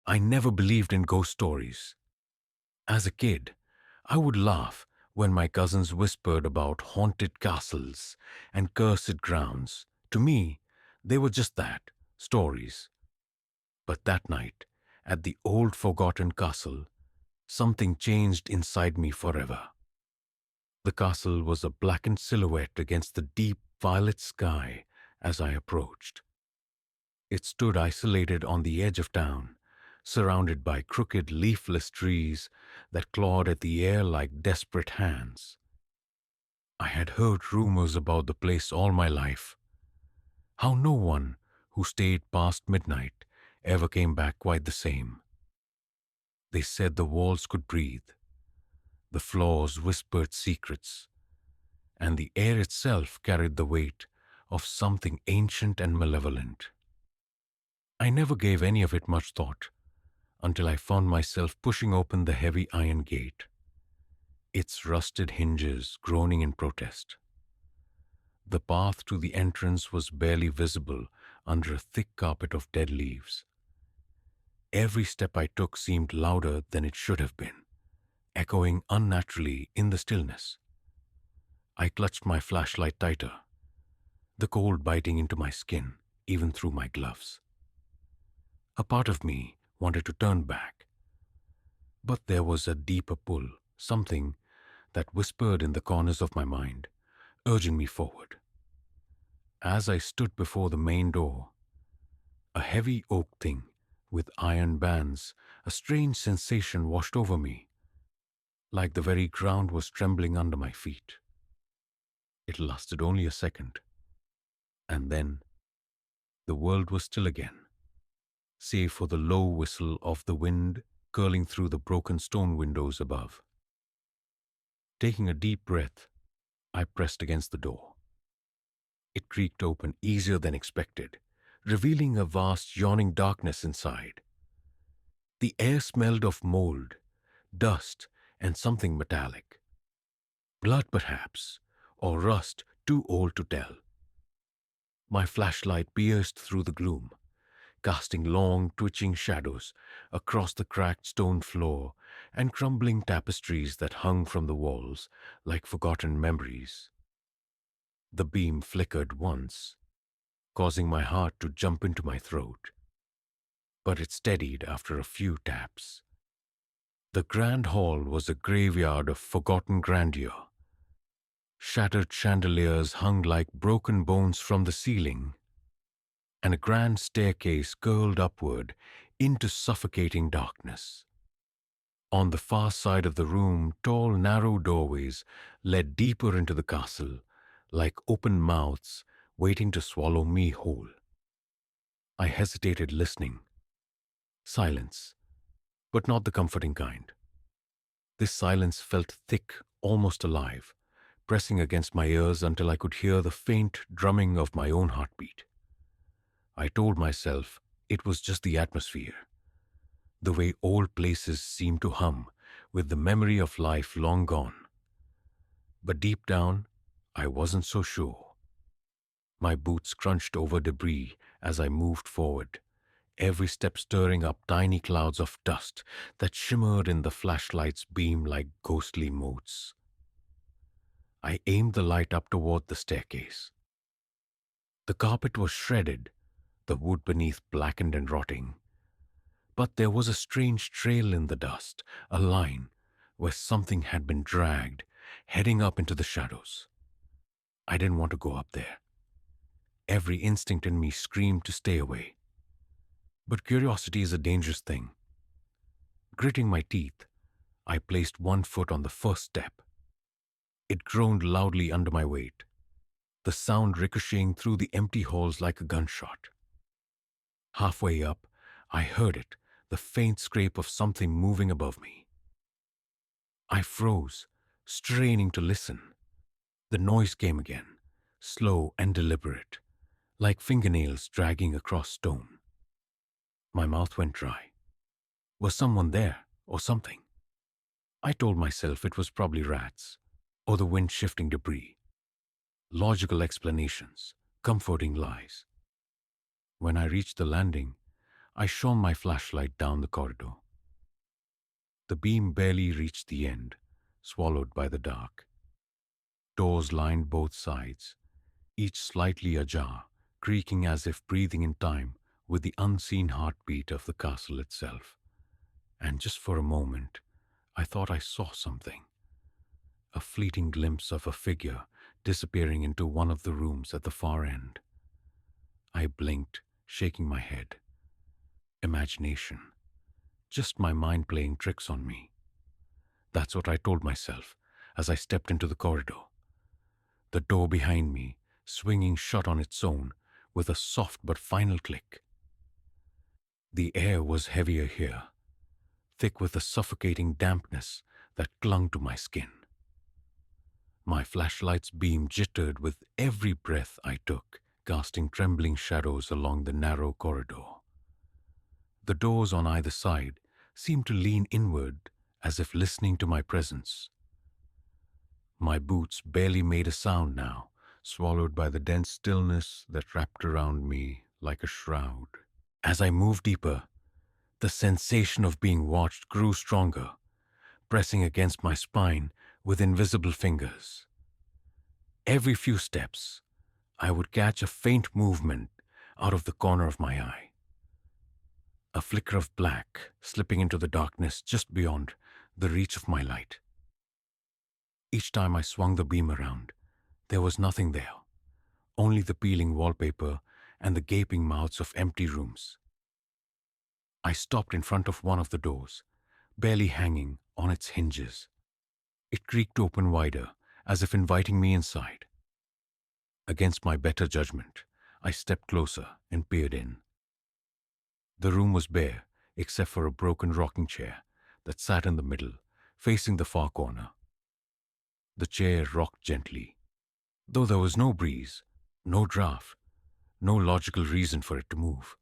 I never believed in ghost stories. As a kid, I would laugh when my cousins whispered about haunted castles and cursed grounds. To me, they were just that, stories. But that night, at the old forgotten castle, something changed inside me forever. The castle was a blackened silhouette against the deep violet sky as I approached. It stood isolated on the edge of town, surrounded by crooked, leafless trees that clawed at the air like desperate hands. I had heard rumors about the place all my life, how no one who stayed past midnight ever came back quite the same. They said the walls could breathe, the floors whispered secrets, and the air itself carried the weight of something ancient and malevolent. I never gave any of it much thought until I found myself pushing open the heavy iron gate, its rusted hinges groaning in protest. The path to the entrance was barely visible under a thick carpet of dead leaves. Every step I took seemed louder than it should have been, echoing unnaturally in the stillness. I clutched my flashlight tighter, the cold biting into my skin, even through my gloves. A part of me wanted to turn back, but there was a deeper pull, something that whispered in the corners of my mind, urging me forward. As I stood before the main door, a heavy oak thing with iron bands, a strange sensation washed over me, like the very ground was trembling under my feet. It lasted only a second, and then the world was still again, save for the low whistle of the wind curling through the broken stone windows above. Taking a deep breath, I pressed against the door. It creaked open easier than expected, revealing a vast yawning darkness inside. The air smelled of mold, dust, and something metallic. Blood, perhaps, or rust too old to tell. My flashlight pierced through the gloom, casting long, twitching shadows across the cracked stone floor and crumbling tapestries that hung from the walls like forgotten memories. The beam flickered once, causing my heart to jump into my throat, but it steadied after a few taps. The grand hall was a graveyard of forgotten grandeur. Shattered chandeliers hung like broken bones from the ceiling, and a grand staircase curled upward into suffocating darkness. On the far side of the room, tall, narrow doorways led deeper into the castle, like open mouths waiting to swallow me whole. I hesitated, listening. Silence, but not the comforting kind. This silence felt thick, almost alive, pressing against my ears until I could hear the faint drumming of my own heartbeat. I told myself it was just the atmosphere, the way old places seem to hum with the memory of life long gone. But deep down, I wasn't so sure. My boots crunched over debris as I moved forward, every step stirring up tiny clouds of dust that shimmered in the flashlight's beam like ghostly motes. I aimed the light up toward the staircase. The carpet was shredded, the wood beneath blackened and rotting. But there was a strange trail in the dust, a line where something had been dragged, heading up into the shadows. I didn't want to go up there. Every instinct in me screamed to stay away. But curiosity is a dangerous thing. Gritting my teeth, I placed one foot on the first step. It groaned loudly under my weight, the sound ricocheting through the empty halls like a gunshot. Halfway up, I heard it, the faint scrape of something moving above me. I froze, straining to listen. The noise came again, slow and deliberate, like fingernails dragging across stone. My mouth went dry. Was someone there, or something? I told myself it was probably rats, or the wind shifting debris. Logical explanations, comforting lies. When I reached the landing, I shone my flashlight down the corridor. The beam barely reached the end, swallowed by the dark. Doors lined both sides, each slightly ajar, creaking as if breathing in time with the unseen heartbeat of the castle itself. And just for a moment, I thought I saw something. A fleeting glimpse of a figure disappearing into one of the rooms at the far end. I blinked, shaking my head. Imagination. Just my mind playing tricks on me. That's what I told myself as I stepped into the corridor. The door behind me swinging shut on its own with a soft but final click. The air was heavier here, thick with a suffocating dampness that clung to my skin. My flashlight's beam jittered with every breath I took, casting trembling shadows along the narrow corridor. The doors on either side seemed to lean inward as if listening to my presence. My boots barely made a sound now, swallowed by the dense stillness that wrapped around me like a shroud. As I moved deeper, the sensation of being watched grew stronger, pressing against my spine with invisible fingers. Every few steps, I would catch a faint movement out of the corner of my eye. A flicker of black slipping into the darkness just beyond the reach of my light. Each time I swung the beam around, there was nothing there, only the peeling wallpaper and the gaping mouths of empty rooms. I stopped in front of one of the doors, barely hanging on its hinges. It creaked open wider, as if inviting me inside. Against my better judgment, I stepped closer and peered in. The room was bare, except for a broken rocking chair that sat in the middle, facing the far corner. The chair rocked gently, though there was no breeze, no draft, no logical reason for it to move.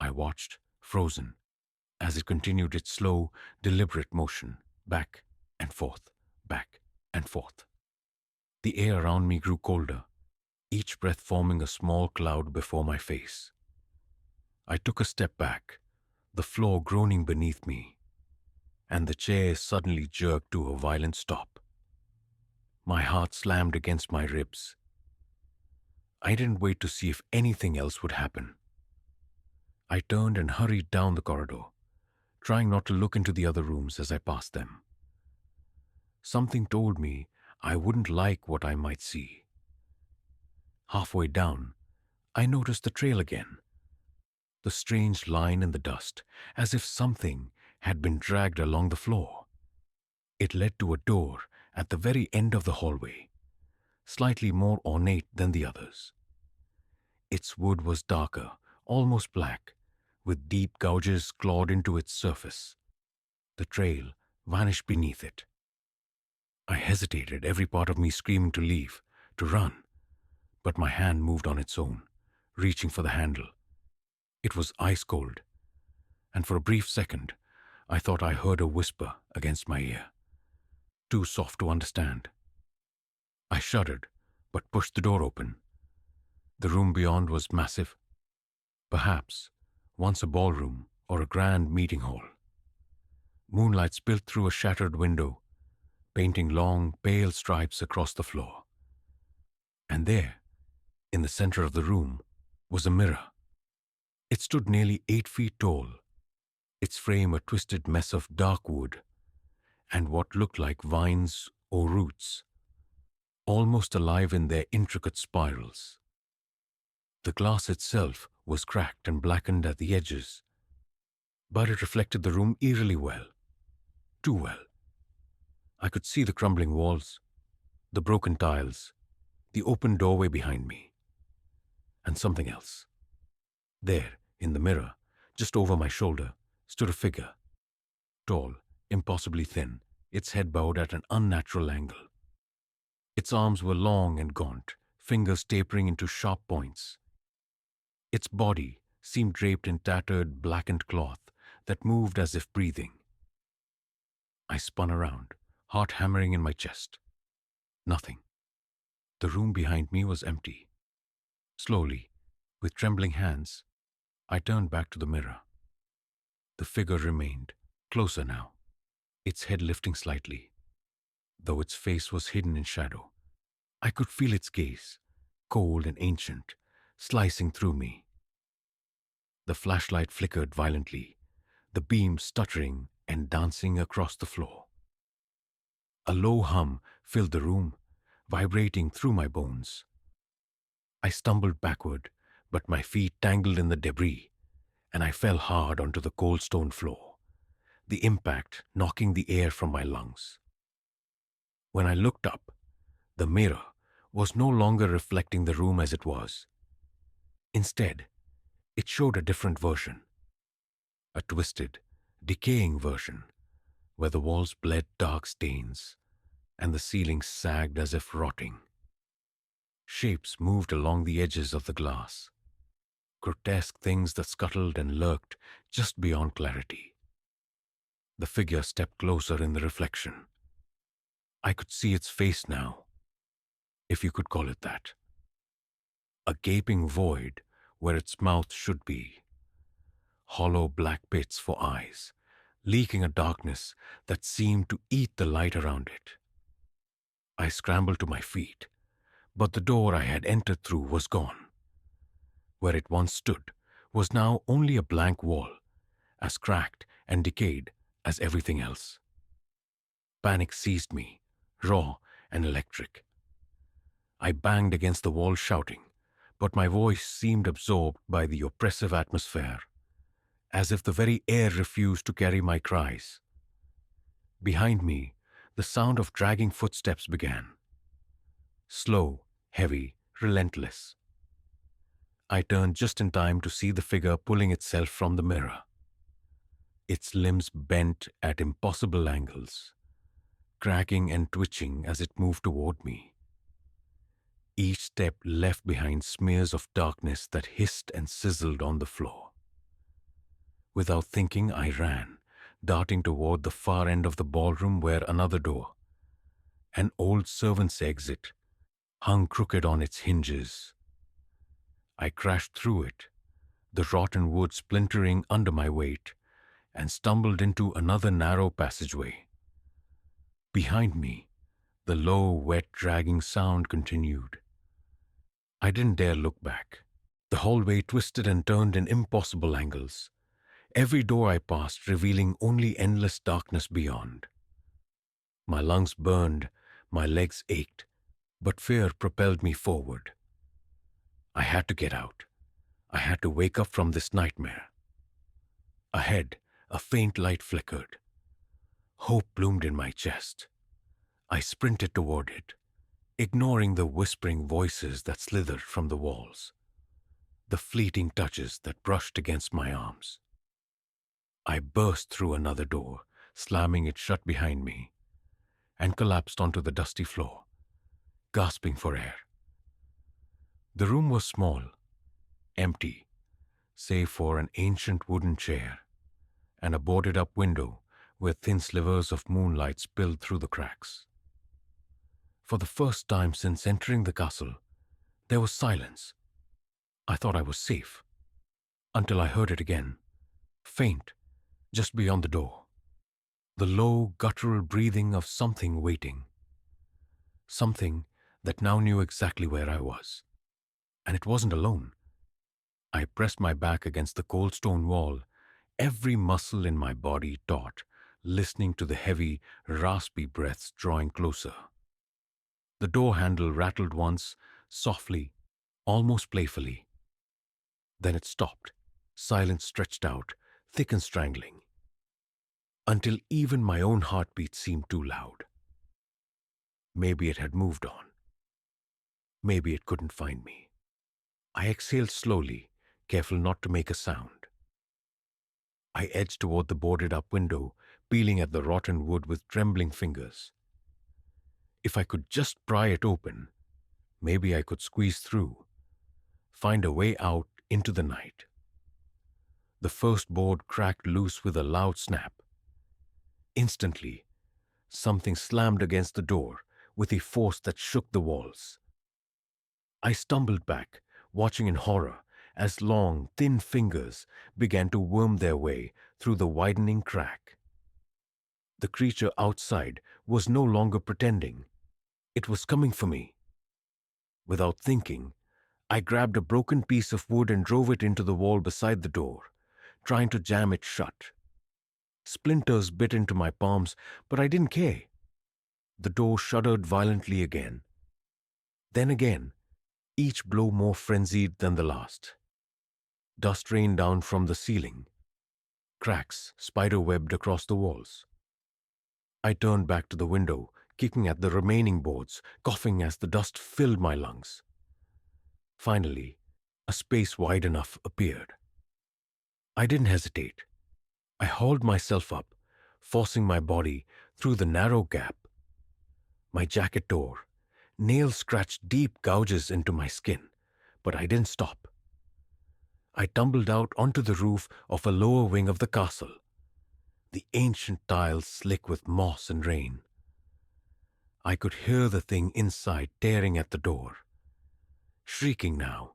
I watched, frozen, as it continued its slow, deliberate motion, back and forth, back and forth. The air around me grew colder, each breath forming a small cloud before my face. I took a step back, the floor groaning beneath me, and the chair suddenly jerked to a violent stop. My heart slammed against my ribs. I didn't wait to see if anything else would happen. I turned and hurried down the corridor, trying not to look into the other rooms as I passed them. Something told me I wouldn't like what I might see. Halfway down, I noticed the trail again. The strange line in the dust, as if something had been dragged along the floor. It led to a door at the very end of the hallway, slightly more ornate than the others. Its wood was darker, almost black, with deep gouges clawed into its surface. The trail vanished beneath it. I hesitated, every part of me screaming to leave, to run, but my hand moved on its own, reaching for the handle. It was ice cold, and for a brief second, I thought I heard a whisper against my ear, too soft to understand. I shuddered, but pushed the door open. The room beyond was massive, perhaps once a ballroom or a grand meeting hall. Moonlight spilled through a shattered window, painting long, pale stripes across the floor. And there, in the center of the room, was a mirror. It stood nearly 8 feet tall, its frame a twisted mess of dark wood and what looked like vines or roots, almost alive in their intricate spirals. The glass itself was cracked and blackened at the edges, but it reflected the room eerily well, too well. I could see the crumbling walls, the broken tiles, the open doorway behind me, and something else. There, in the mirror, just over my shoulder, stood a figure, tall, impossibly thin, its head bowed at an unnatural angle. Its arms were long and gaunt, fingers tapering into sharp points. Its body seemed draped in tattered, blackened cloth that moved as if breathing. I spun around, heart hammering in my chest. Nothing. The room behind me was empty. Slowly, with trembling hands, I turned back to the mirror. The figure remained, closer now, its head lifting slightly, though its face was hidden in shadow. I could feel its gaze, cold and ancient, slicing through me. The flashlight flickered violently, the beam stuttering and dancing across the floor. A low hum filled the room, vibrating through my bones. I stumbled backward, but my feet tangled in the debris, and I fell hard onto the cold stone floor, the impact knocking the air from my lungs. When I looked up, the mirror was no longer reflecting the room as it was. Instead, it showed a different version, a twisted, decaying version, where the walls bled dark stains and the ceiling sagged as if rotting. Shapes moved along the edges of the glass, grotesque things that scuttled and lurked just beyond clarity. The figure stepped closer in the reflection. I could see its face now, if you could call it that. A gaping void where its mouth should be. Hollow black pits for eyes, leaking a darkness that seemed to eat the light around it. I scrambled to my feet, but the door I had entered through was gone. Where it once stood was now only a blank wall, as cracked and decayed as everything else. Panic seized me, raw and electric. I banged against the wall shouting, but my voice seemed absorbed by the oppressive atmosphere, as if the very air refused to carry my cries. Behind me, the sound of dragging footsteps began. Slow, heavy, relentless. I turned just in time to see the figure pulling itself from the mirror. Its limbs bent at impossible angles, cracking and twitching as it moved toward me. Each step left behind smears of darkness that hissed and sizzled on the floor. Without thinking, I ran, darting toward the far end of the ballroom where another door, an old servant's exit, hung crooked on its hinges. I crashed through it, the rotten wood splintering under my weight, and stumbled into another narrow passageway. Behind me, the low, wet, dragging sound continued. I didn't dare look back. The hallway twisted and turned in impossible angles, every door I passed revealing only endless darkness beyond. My lungs burned, my legs ached, but fear propelled me forward. I had to get out. I had to wake up from this nightmare. Ahead, a faint light flickered. Hope bloomed in my chest. I sprinted toward it, ignoring the whispering voices that slithered from the walls, the fleeting touches that brushed against my arms. I burst through another door, slamming it shut behind me, and collapsed onto the dusty floor, gasping for air. The room was small, empty, save for an ancient wooden chair and a boarded-up window where thin slivers of moonlight spilled through the cracks. For the first time since entering the castle, there was silence. I thought I was safe, until I heard it again, faint, just beyond the door. The low, guttural breathing of something waiting. Something that now knew exactly where I was. And it wasn't alone. I pressed my back against the cold stone wall, every muscle in my body taut, listening to the heavy, raspy breaths drawing closer. The door handle rattled once, softly, almost playfully. Then it stopped, silence stretched out, thick and strangling, until even my own heartbeat seemed too loud. Maybe it had moved on. Maybe it couldn't find me. I exhaled slowly, careful not to make a sound. I edged toward the boarded-up window, peeling at the rotten wood with trembling fingers. If I could just pry it open, maybe I could squeeze through, find a way out into the night. The first board cracked loose with a loud snap. Instantly, something slammed against the door with a force that shook the walls. I stumbled back, watching in horror as long, thin fingers began to worm their way through the widening crack. The creature outside was no longer pretending. It was coming for me. Without thinking, I grabbed a broken piece of wood and drove it into the wall beside the door, trying to jam it shut. Splinters bit into my palms, but I didn't care. The door shuddered violently again. Then again, each blow more frenzied than the last. Dust rained down from the ceiling. Cracks spider-webbed across the walls. I turned back to the window, kicking at the remaining boards, coughing as the dust filled my lungs. Finally, a space wide enough appeared. I didn't hesitate. I hauled myself up, forcing my body through the narrow gap. My jacket tore. Nails scratched deep gouges into my skin, but I didn't stop. I tumbled out onto the roof of a lower wing of the castle, the ancient tiles slick with moss and rain. I could hear the thing inside tearing at the door, shrieking now,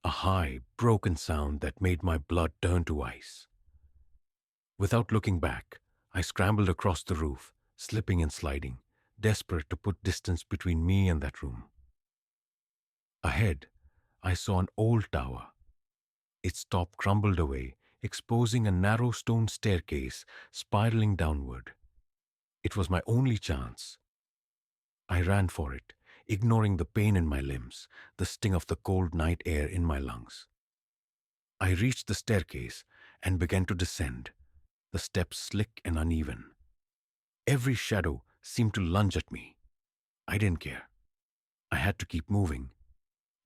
a high, broken sound that made my blood turn to ice. Without looking back, I scrambled across the roof, slipping and sliding, desperate to put distance between me and that room. Ahead, I saw an old tower. Its top crumbled away, exposing a narrow stone staircase spiraling downward. It was my only chance. I ran for it, ignoring the pain in my limbs, the sting of the cold night air in my lungs. I reached the staircase and began to descend, the steps slick and uneven. Every shadow seemed to lunge at me. I didn't care. I had to keep moving.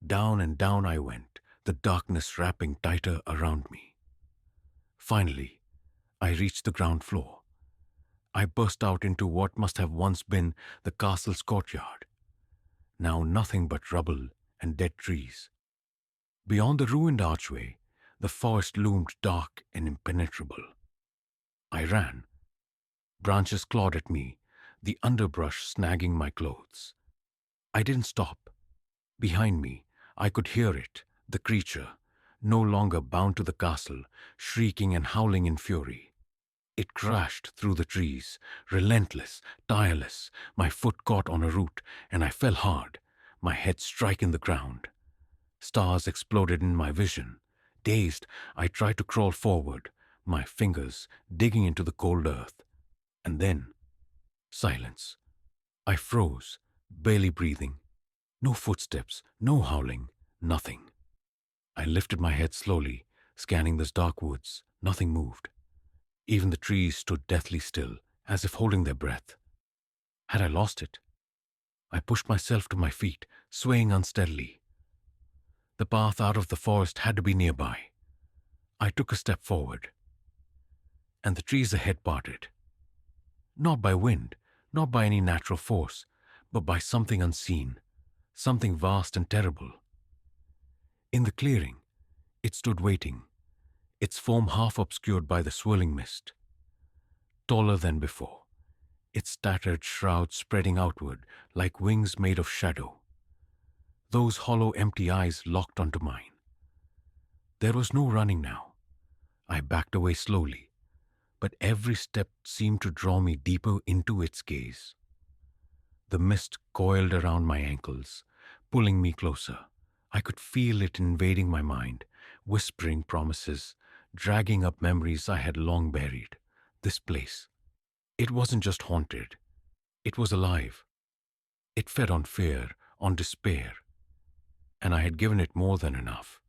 Down and down I went, the darkness wrapping tighter around me. Finally, I reached the ground floor. I burst out into what must have once been the castle's courtyard. Now nothing but rubble and dead trees. Beyond the ruined archway, the forest loomed dark and impenetrable. I ran. Branches clawed at me, the underbrush snagging my clothes. I didn't stop. Behind me, I could hear it, the creature, no longer bound to the castle, shrieking and howling in fury. It crashed through the trees, relentless, tireless. My foot caught on a root, and I fell hard, my head striking the ground. Stars exploded in my vision. Dazed, I tried to crawl forward, my fingers digging into the cold earth. And then, silence. I froze, barely breathing. No footsteps, no howling, nothing. I lifted my head slowly, scanning those dark woods. Nothing moved. Even the trees stood deathly still, as if holding their breath. Had I lost it? I pushed myself to my feet, swaying unsteadily. The path out of the forest had to be nearby. I took a step forward, and the trees ahead parted. Not by wind, not by any natural force, but by something unseen, something vast and terrible. In the clearing, it stood waiting, its form half obscured by the swirling mist. Taller than before, its tattered shroud spreading outward like wings made of shadow. Those hollow, empty eyes locked onto mine. There was no running now. I backed away slowly, but every step seemed to draw me deeper into its gaze. The mist coiled around my ankles, pulling me closer. I could feel it invading my mind, whispering promises, dragging up memories I had long buried. This place, it wasn't just haunted. It was alive. It fed on fear, on despair, and I had given it more than enough.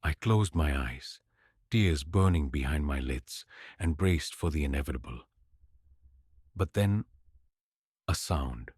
I closed my eyes, tears burning behind my lids, and braced for the inevitable. But then, a sound.